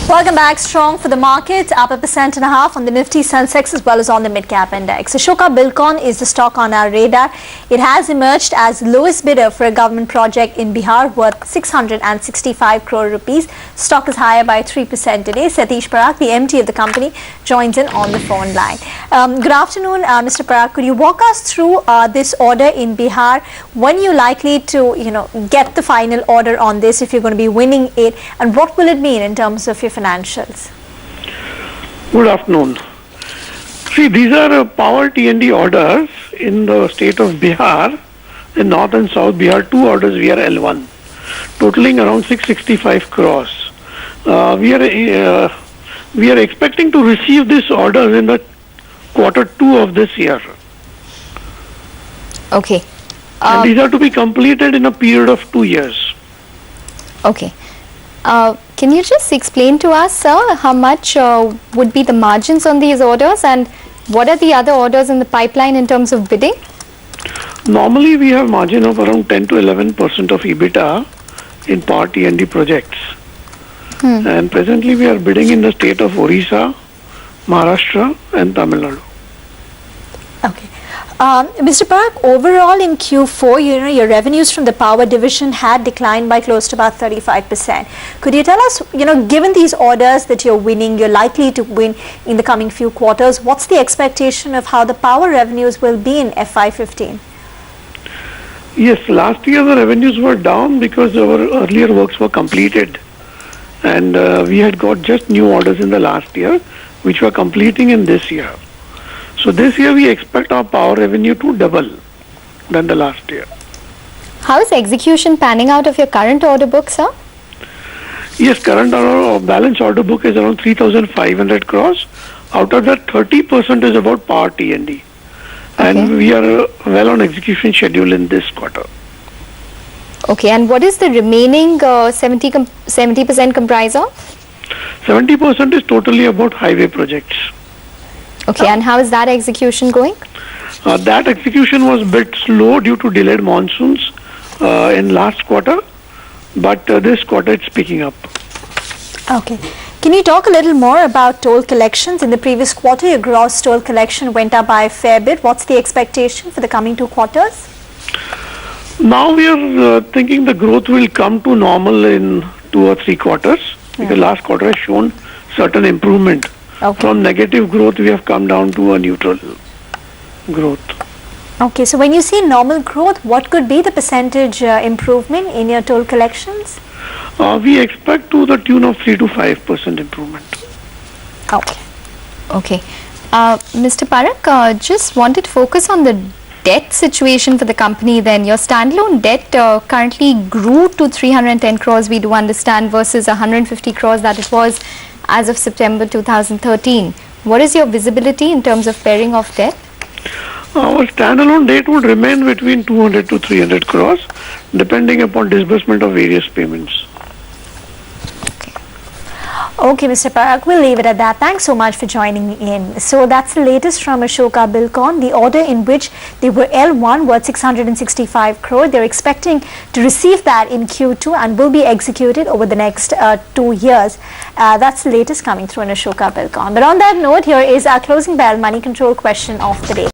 Welcome back. Strong for the market, up 1.5% on the Nifty Sensex as well as on the mid-cap index. Ashoka Buildcon is the stock on our radar. It has emerged as lowest bidder for a government project in Bihar worth 665 crore rupees. Stock is higher by 3% today. Satish Parak, the MD of the company, joins in on the phone line. Good afternoon, Mr. Parak. Could you walk us through this order in Bihar? When you're likely to, get the final order on this, if you're going to be winning it, and what will it mean in terms of your financials? Good afternoon. See, these are power T&D orders in the state of Bihar, in North and South Bihar. Two orders we are L1, totaling around 665 crores. We are expecting to receive this order in the Q2 of this year. Okay. And these are to be completed in a period of 2 years. Okay. Can you just explain to us, sir, how much would be the margins on these orders and what are the other orders in the pipeline in terms of bidding? Normally, we have margin of around 10 to 11% of EBITDA in power T&D projects. And presently, we are bidding in the state of Orissa, Maharashtra and Tamil Nadu. Okay. Mr. Parak, overall in Q4, your revenues from the power division had declined by close to about 35%. Could you tell us, given these orders that you're winning, you're likely to win in the coming few quarters, what's the expectation of how the power revenues will be in FY15? Yes, last year the revenues were down because our earlier works were completed. And we had got just new orders in the last year, which were completing in this year. So this year we expect our power revenue to double than the last year. How is execution panning out of your current order book, sir? Yes, current balance order book is around 3,500 crores. Out of that, 30% is about power T&D. And we are well on execution schedule in this quarter. Okay, and what is the remaining 70% comprise of? 70% is totally about highway projects. Okay, and how is that execution going? That execution was a bit slow due to delayed monsoons in last quarter, but this quarter it's picking up. Okay. Can you talk a little more about toll collections? In the previous quarter, your gross toll collection went up by a fair bit. What's the expectation for the coming 2 quarters? Now we are thinking the growth will come to normal in 2 or 3 quarters, because last quarter has shown certain improvement. Okay. From negative growth, we have come down to a neutral growth. Okay, so when you see normal growth, what could be the percentage improvement in your toll collections? We expect to the tune of 3 to 5% improvement. Okay. Okay. Mr. Parak, just wanted to focus on the debt situation for the company then. Your standalone debt currently grew to 310 crores, we do understand, versus 150 crores that it was as of September 2013. What is your visibility in terms of pairing of debt? Our standalone debt would remain between 200 to 300 crores, depending upon disbursement of various payments. Okay, Mr. Parak, we'll leave it at that. Thanks so much for joining me in. So that's the latest from Ashoka Buildcon, the order in which they were L1 worth 665 crore. They're expecting to receive that in Q2 and will be executed over the next 2 years. That's the latest coming through in Ashoka Buildcon. But on that note, here is our closing bell money control question of the day.